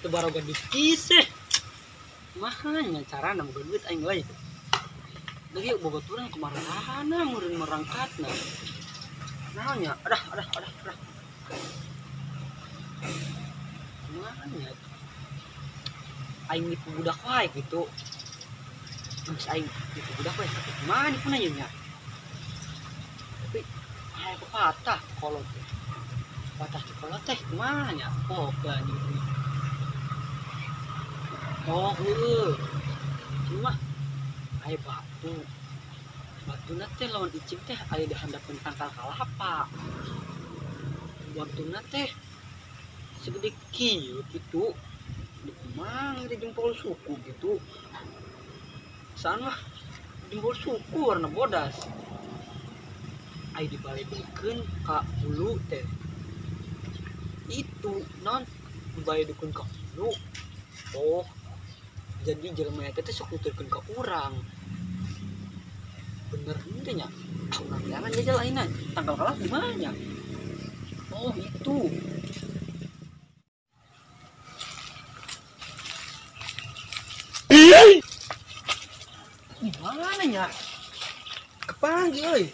Tebaroga duit kiseh. Mahanya cara nama duit aing wae itu. Lagi boboturan kemarahan meureun merangkatna. Naonnya? Adah. Mahanya. Aing nipu budak wae gitu. Terus aing nipu budak wae tapi gimana pun aja nya. Tapi aya patah kolot teh. Patah di kolot teh gimana nya? Oh, anjing. Oh, cuma aya batu teh lawan icing teh aya di handapeun tangkal kalapa. Batuna teh segede kieu gitu di kumang di jempol suku gitu. Saan mah jempol suku warna bodas. Aya dibaledekeun ka hulu teh. Itu non dibaledekeun ka hulu. Oh, jadi jelema eta teh sok nuturkeun ka urang. Bener henteu nya. Urang jangan jajal ayeuna tanggal kalah di mana nya? Oh, itu. Di mana nya? Kepanggil euy.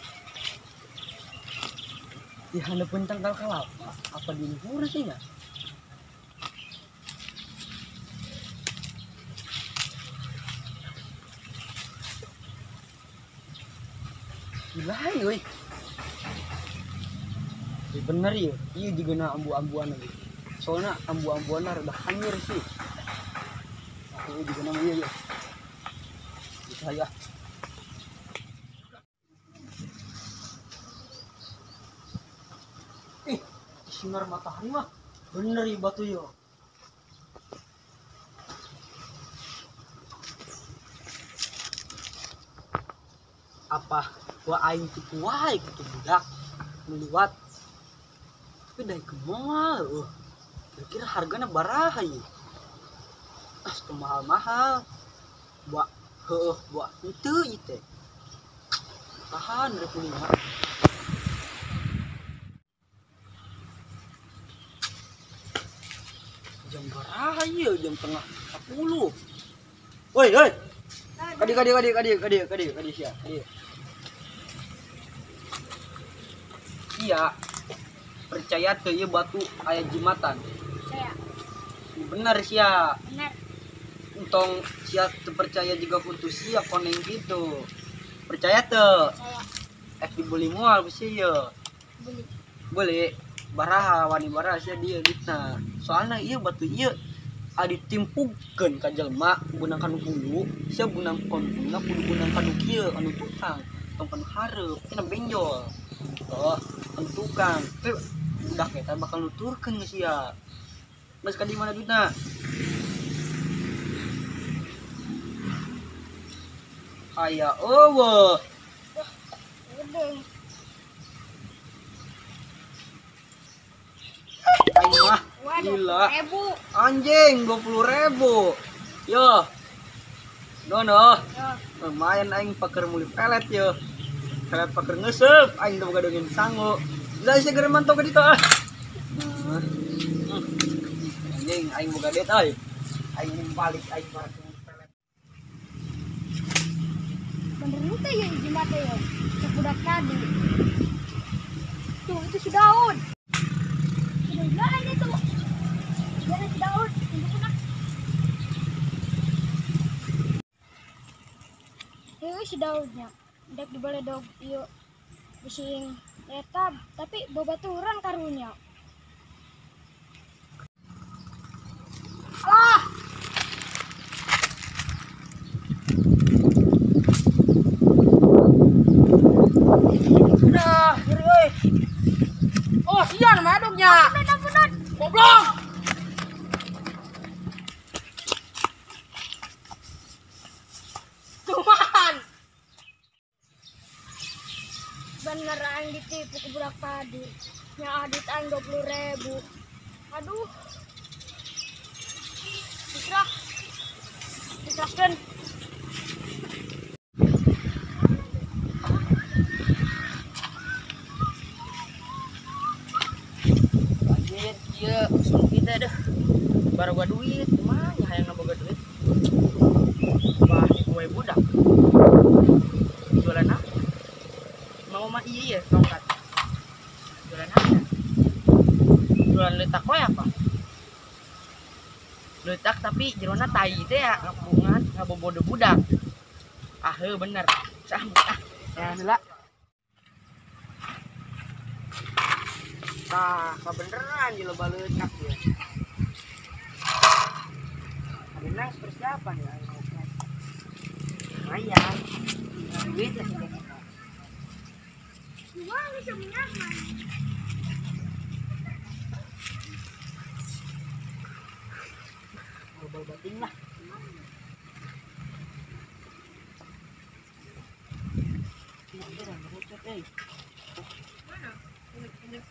Di handapeun tanggal kalapa apa di luhur sih nya? Gila euy. Bener ya, iya juga na ambu-ambuan lagi. Soalnya ambu-ambuan udah hanyir sih. Aku juga nama iya. Bisa ya. Sinar matahari mah bener ya batu yo. Apa gua aing tipu wae kitu budak meliwat. Tapi dari ke mall, kira-kira harganya baraha ya? Mahal-mahal. Buat itu itu. Tahan 25. Jam baraha ya? Jam tengah 10. Woi. Kadi sia. Iya. Percaya tuh ya batu aya jimatan. Saya. Bener sia. Bener. Untung sia percaya juga kuntu sia koneng gitu. Percaya tuh. Saya. Dibeli moal bisi ya. Beli. Baraha wani baraha sia dia ditna. Soalnya iya batu iya ditimpukeun ka jelema gunangkan hulu, sia gunangkan hulu kudu gunangkan kieu anu tukang, tong anu hareup, cenah benjol. Oh, anu tukang. Udah kita bakal nuturkeun geus sia. Geus ka di mana duitna? Aya eueuh. Gede. Aing mah gila. 20.000. Anjing 20.000. Yo. Dono. Ya. Lumayan aing paker muli pelet yo. Pelet paker ngeuseup aing teu boga dengan sangu. Bisa sia geureuh mantau ka ditu ah. Anjing aing boga duit euy. Aing balik aing paker pelet. Bener itu ya jimat ya. Budak tadi. Tuh itu si Daud. Udah itu. Jangan si Daud. Tunggu punak. Si Daudnya. Dek dibaledog ieu bising eta tapi babaturan karunya. Alah. Udah, nyeri euy. Oh, sia nama adognya. Ampunan. Goblok. Cuman bener aing ditipu ke budak tadi. Nya adit aing 20.000. Aduh. Diserahkeun. Anjir, ieu usul kita dah. Baru gua duit. tapi jerona tai teh ya ngapungan ngabobodo budak. Ah heuh bener. Sambut ah. Ya heula. Tah, beneran di loba leutak ya. Ayeuna persiapan ya. Lumayan. Duit lah kita. Wah, bisa menyaman. Bobol bating lah.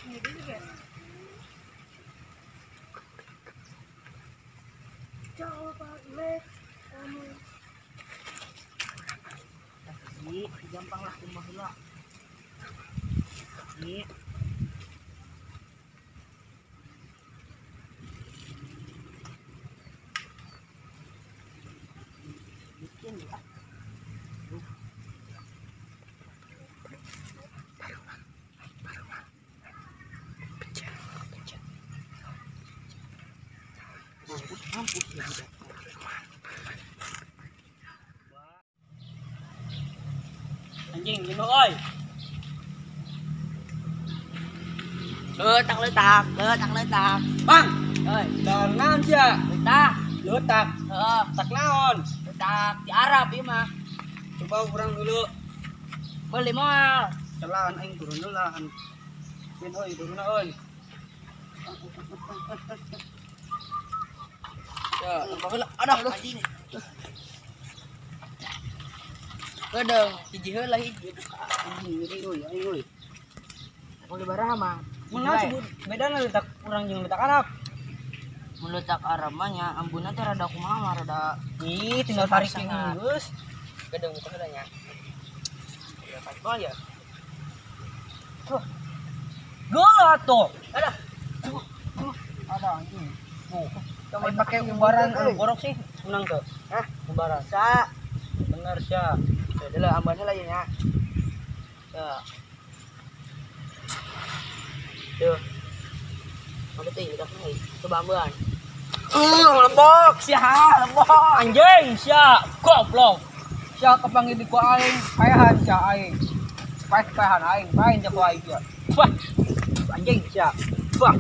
Ini dulu ya. Coba lihat kamu. Ini gampang lah rumah heula. Ini bikin ya. Mampus ya udah. Anjing gino oi. Letak. Bang, Heuy, dar naon sia? letak. Leutak. Heeh, Tak naon? letak di Arab ieu mah. Coba urang dulu. Beli moal. Celaan aing turun dulu lah. Min oi, turun oi. Ya, tambah heula. Aduh, anjing. Gedeng, hiji heula hiji. Anjing ngeri oi, aing oi. Mau baraha mah? Mun sebut bedana letak urang jeung letak Arab. Mun letak Arab mah nya ambunna teh rada kumaha mah rada Ih, tinggal tarik ke Sangat. geus. gedeng buka heula nya. Ya paspor ya. Gol atuh. Ada. Ada anjing. Oh, coba pakai umbaran borok sih menang tuh. Hah? Umbaran. Sa, Bener sia. ya udah lah amban heula ya nya. Ya. Tuh. Mana teh udah nih. Coba amban. Lembok sia, lembok. Anjing sia, goblok. Sia kepanggil di ku aing, paehan sia aing. Paehan aing, paehan jago aing sia. Wah. Anjing sia. Wah.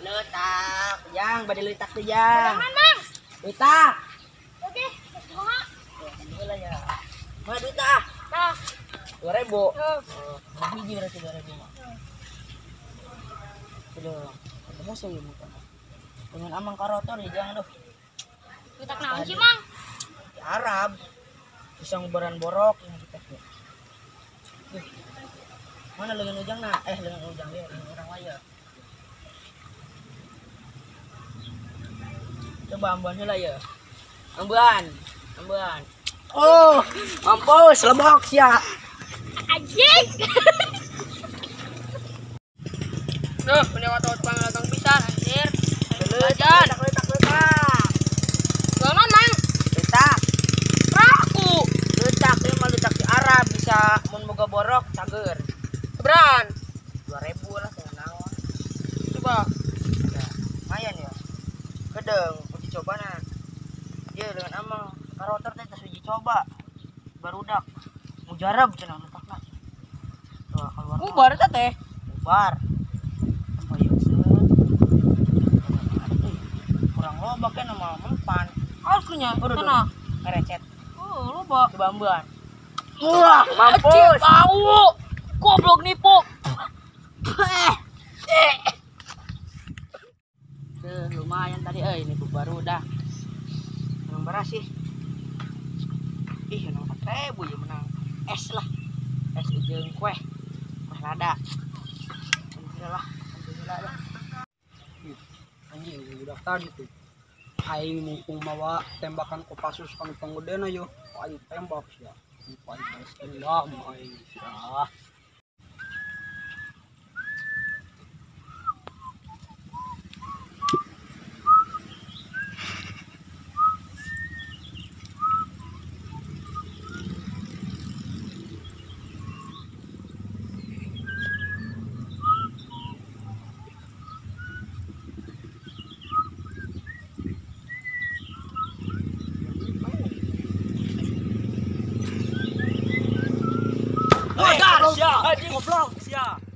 Letak. Yang bade letak tuh yang. Mang. Letak. Oke, kumaha? Heula ya. Mana duit ah? Tah. 2000. Tuh. Oh, hiji berarti 2000 mah. Sudah. Ketemu sih ya bukan. Dengan amang karotor ya jangan doh. Letak naon sih, Mang? Di Arab. Bisa ngubaran borok yang kita tuh. Mana lengan ujang nah? Lengan ujang ya, lengan orang laya. Coba ambuan heula ya. Ambuan. Oh, mampus lebok sia. Anjing. Duh, punya waktu panglagang pisan anjir. Letak. Naon, Mang? Letak. Raku. Letak ieu mah letak di Arab bisa mun boga borok cager. Beran. 2000 lah kayak naon. Coba. Ya, lumayan ya. Gedeng, uji coba nah. Dia dengan amang karotor teh tos uji coba. Barudak. Mujarab cenah letakna. Tuh keluar. Bubar eta teh. Bubar. Ayo kurang loba kan nama mempan. Aslinya, sana. Ngerecet. Oh, loba. Coba ambuan. Wah, mampus. Bau. Goblok nipu. Lumayan tadi ini baru udah. Menang beras sih. Ih, menang 4.000 ya menang. Es lah. Es ujung kue. Mah rada. Alhamdulillah dah. Anjing udah tadi tuh. Aing mumpung mawa tembakan Kopassus kanu panggedena yo. Aing tembak sia. Aing balas dendam aing sia. Modar sia, anjing goblok sia.